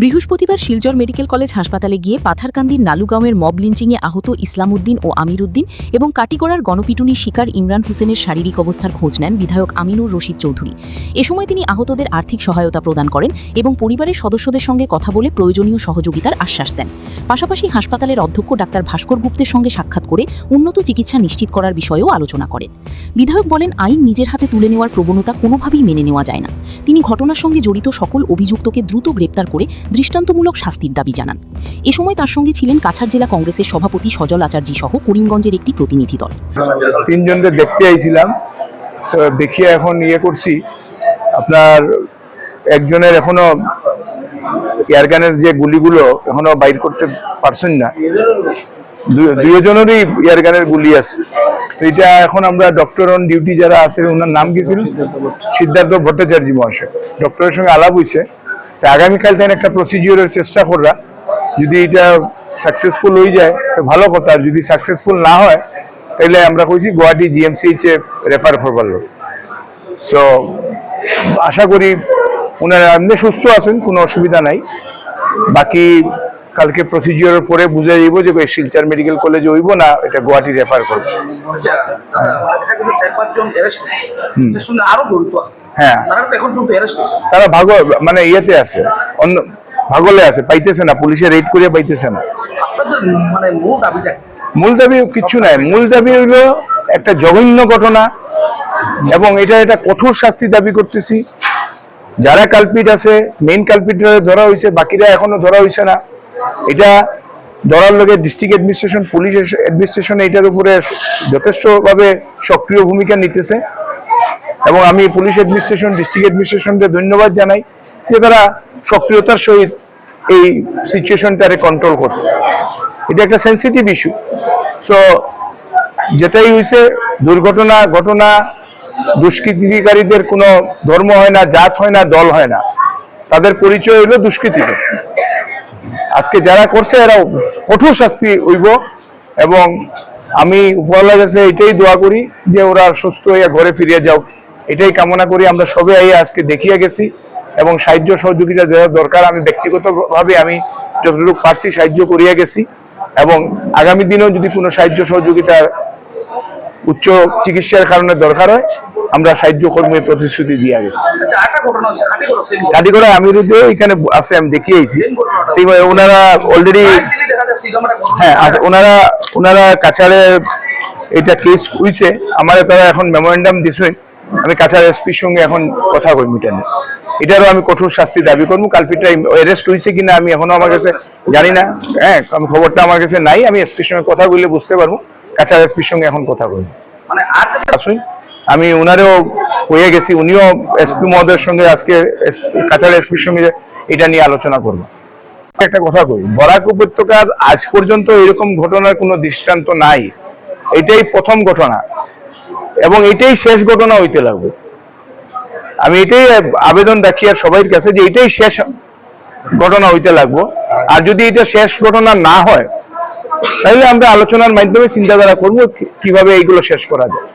বৃহস্পতিবার Silchar medical college হাসপাতালে গিয়ে পাথারকান্দির নালুগাঁওয়ের মব লিঞ্চিংয়ে আহত ইসলাম উদ্দিন ও আমির উদ্দিন এবং কাটিগড়ার গণপিটুনির শিকার ইমরান হোসেনের শারীরিক অবস্থার খোঁজ নেন বিধায়ক আমিনুর রশিদ চৌধুরী। এ সময় তিনি আহতদের আর্থিক সহায়তা প্রদান করেন এবং পরিবারের সদস্যদের সঙ্গে কথা বলে প্রয়োজনীয় সহযোগিতার আশ্বাস দেন। পাশাপাশি হাসপাতালের অধ্যক্ষ ডাক্তার ভাস্কর গুপ্তের সঙ্গে সাক্ষাৎ করে উন্নত চিকিৎসা নিশ্চিত করার বিষয়েও আলোচনা করেন। বিধায়ক বলেন, আইন নিজের হাতে তুলে নেওয়ার প্রবণতা কোনোভাবেই মেনে নেওয়া যায় না। তিনি ঘটনার সঙ্গে জড়িত সকল অভিযুক্তকে দ্রুত গ্রেপ্তার করে দৃষ্টান্তমূলক শাস্তির দাবি জানান। এ সময় তার সঙ্গে ছিলেন কাছাড় জেলা কংগ্রেসের সভাপতি সজল আচার্য সহ করিমগঞ্জের একটি প্রতিনিধি দল। তিনজনকে দেখতে আইছিলাম, তো দেখিয়ে এখন করছি। আপনার একজনের এখনো এয়ারগানের যে গুলিগুলো এখনো বাইর করতে পারছেন না, দুজনেরই এয়ারগানের গুলি আছে। তো এটা এখন আমরা ডক্টর অন ডিউটি যারা আছে, ওনার নাম কি ছিল, সিদ্ধার্থ ভট্টাচার্য মহাশয়, ডক্টরের সঙ্গে আলাপ হয়েছে। তা আগামীকাল থেকে একটা প্রসিডিওরের চেষ্টা করা, যদি এটা সাকসেসফুল হয়ে যায় তো ভালো কথা, আর যদি সাকসেসফুল না হয় তাহলে আমরা কইছি গুয়াহাটি জিএমসিএইচে রেফার করবার লোক। সো আশা করি ওনারা এমনি সুস্থ আছেন, কোনো অসুবিধা নাই। বাকি কালকে প্রসিডিওরের পরে বুঝে যাইব যে শিলচর মেডিকেল কলেজে হইব না এটা গুয়াহাটি রেফার করবো। হ্যাঁ, তারা মানে ইয়েতে আছে, অন্য ভাগলে আছে, পাইতেছে না, পুলিশে রেড করিয়া পাইতেছে না। মূল দাবি কিচ্ছু নাই, মূল দাবি হইল একটা জঘন্য ঘটনা এবং এটা কঠোর শাস্তি দাবি করতেছি। যারা কালপিট আছে, মেইন কালপিটরা ধরা হয়েছে, বাকিরা এখনো ধরা হয়েছে না। এটা ধরার লগে ডিস্ট্রিক্ট অ্যাডমিনিস্ট্রেশন, পুলিশ অ্যাডমিনিস্ট্রেশন এটার উপরে যথেষ্টভাবে সক্রিয় ভূমিকা নিতেছে এবং আমি পুলিশ অ্যাডমিনিস্ট্রেশন, ডিস্ট্রিক্ট অ্যাডমিনিস্ট্রেশনকে ধন্যবাদ জানাই যে তারা সক্রিয়তার সহিত এই সিচুয়েশনটারে কন্ট্রোল করছে। এটা একটা সেন্সিটিভ ইস্যু। সো যেটাই হয়েছে ঘটনা, দুষ্কৃতিকারীদের কোনো ধর্ম হয় না, জাত হয় না, দল হয় না, তাদের পরিচয় হইল দুষ্কৃতিকারী। আজকে যারা করছে এরা কঠোর শাস্তি হইব এবং আমি উপরওয়ালার কাছে এটাই দোয়া করি যে ওরা সুস্থ হইয়া ঘরে ফিরিয়ে যাও, এটাই কামনা করি। আমরা সবাই আজকে দেখিয়ে গেছি এবং সাহায্য সহযোগিতা দেওয়ার দরকার আমি ব্যক্তিগতভাবে আমি যতটুকু পারছি সাহায্য করিয়া গেছি এবং আগামী দিনেও যদি কোনো সাহায্য সহযোগিতার উচ্চ চিকিৎসার কারণে দরকার হয় আমরা সাহায্য কর্মী প্রতিশ্রুতি দিয়ে গেছি। কাটিগড়া আমির এখানে আছে, আমি দেখিয়েছি। ওনারা অলরেডি, হ্যাঁ, ওনারা কাছাড়ে এটা কেস হয়েছে, আমার তারা এখন মেমোরেন্ডাম দিছে। আমি কাছাড় এসপির সঙ্গে এখন কথা কই মিটানে, এটারও আমি কঠোর শাস্তি দাবি করবো। কালপিটা অ্যারেস্ট হয়েছে কিনা আমি এখনো আমার কাছে জানি না, হ্যাঁ, খবরটা আমার কাছে নাই। আমি এসপির সঙ্গে কথা বললে বুঝতে পারবো। কাছাড় এসপির সঙ্গে এখন কথা বলবো। মানে আসুন, আমি ওনারেও হয়ে গেছি, উনিও এসপি মহোদয়ের সঙ্গে আজকে কাছাড় এসপির সঙ্গে এটা নিয়ে আলোচনা করবো। একটা কথা কই, বরাক উপত্যকার আজ পর্যন্ত এরকম ঘটনার কোনো দৃষ্টান্ত নাই। এটাই প্রথম ঘটনা এবং এটাই শেষ ঘটনা হইতে লাগবে। আমি এটাই আবেদন রাখি আর সবাই কাছে যে এটাই শেষ ঘটনা হইতে লাগবো। আর যদি এটা শেষ ঘটনা না হয় তাহলে আমরা আলোচনার মাধ্যমে চিন্তাধারা করবো কিভাবে এইগুলো শেষ করা যায়।